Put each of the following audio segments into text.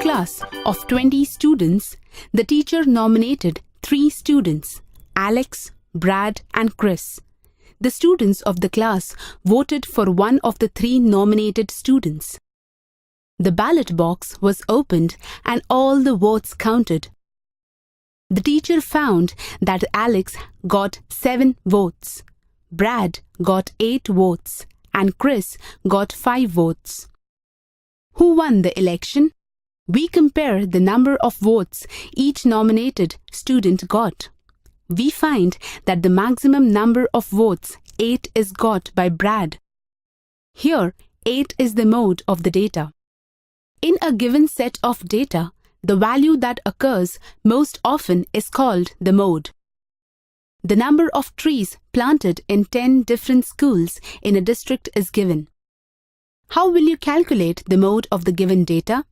class of 20 students, the teacher nominated 3 students, Alex, Brad, and Chris. The students of the class voted for one of the 3 nominated students. The ballot box was opened and all the votes counted. The teacher found that Alex got 7 votes, Brad got 8 votes, and Chris got 5 votes. Who won the election? We compare the number of votes each nominated student got. We find that the maximum number of votes, 8, is got by Brad. Here, 8 is the mode of the data. In a given set of data, the value that occurs most often is called the mode. The number of trees planted in 10 different schools in a district is given. How will you calculate the mode of the given data?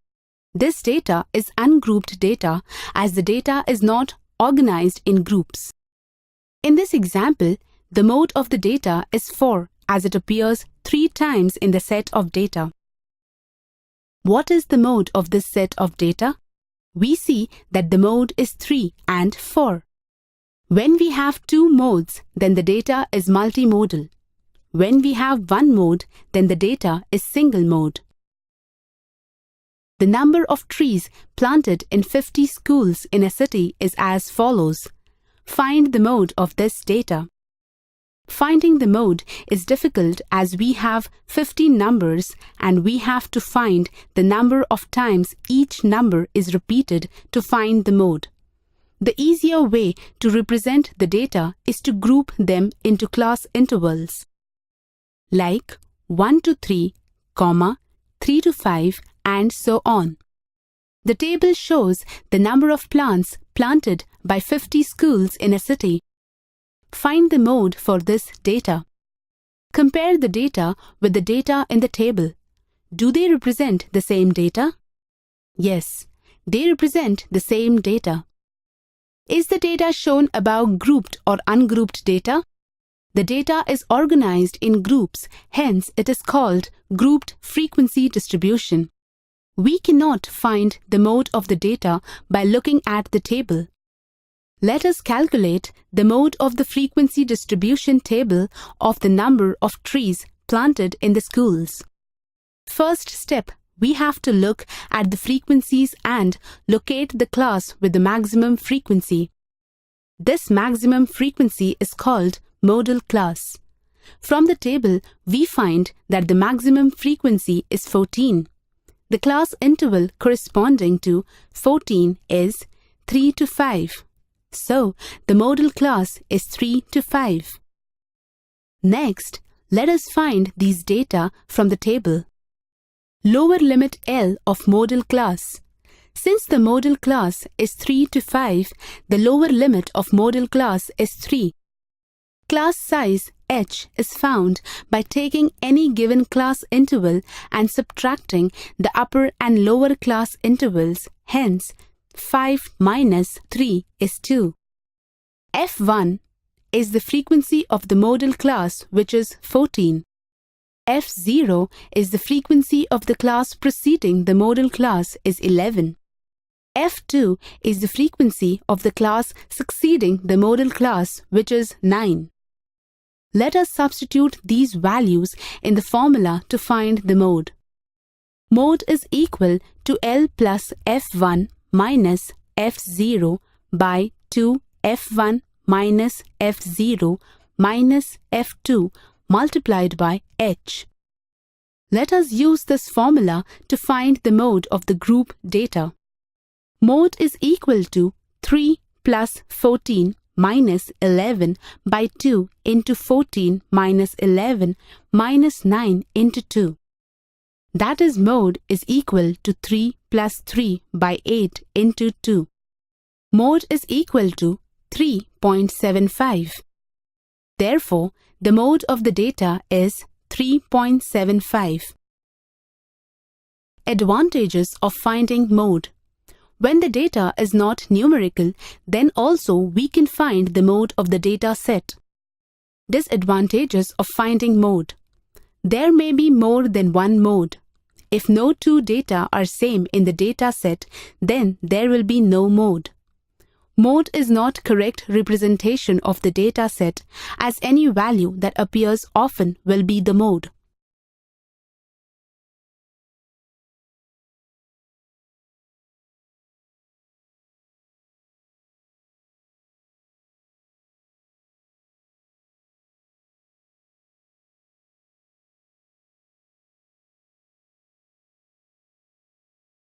This data is ungrouped data as the data is not organized in groups. In this example, the mode of the data is 4 as it appears 3 times in the set of data. What is the mode of this set of data? We see that the mode is 3 and 4. When we have 2 modes, then the data is multimodal. When we have 1 mode, then the data is single mode. The number of trees planted in 50 schools in a city is as follows. Find the mode of this data. Finding the mode is difficult as we have 50 numbers and we have to find the number of times each number is repeated to find the mode. The easier way to represent the data is to group them into class intervals, like 1 to 3, 3 to 5, and so on. The table shows the number of plants planted by 50 schools in a city. Find the mode for this data. Compare the data with the data in the table. Do they represent the same data? Yes, they represent the same data. Is the data shown above grouped or ungrouped data? The data is organized in groups, hence it is called grouped frequency distribution. We cannot find the mode of the data by looking at the table. Let us calculate the mode of the frequency distribution table of the number of trees planted in the schools. First step, we have to look at the frequencies and locate the class with the maximum frequency. This maximum frequency is called modal class. From the table, we find that the maximum frequency is 14. The class interval corresponding to 14 is 3 to 5. So, the modal class is 3 to 5. Next, let us find these data from the table. Lower limit L of modal class. Since the modal class is 3 to 5, the lower limit of modal class is 3. Class size H is found by taking any given class interval and subtracting the upper and lower class intervals. Hence, 5 minus 3 is 2. F1 is the frequency of the modal class, which is 14. F0 is the frequency of the class preceding the modal class, is 11. F2 is the frequency of the class succeeding the modal class, which is 9. Let us substitute these values in the formula to find the mode. Mode is equal to L plus F1 minus F0 by 2 F1 minus F0 minus F2 multiplied by H. Let us use this formula to find the mode of the group data. Mode is equal to 3 plus 14 minus 11 by 2 into 14 minus 11 minus 9 into 2. That is, mode is equal to 3 plus 3 by 8 into 2. Mode is equal to 3.75. Therefore, the mode of the data is 3.75. Advantages of finding mode. When the data is not numerical, then also we can find the mode of the data set. Disadvantages of finding mode. There may be more than one mode. If no two data are same in the data set, then there will be no mode. Mode is not correct representation of the data set, as any value that appears often will be the mode.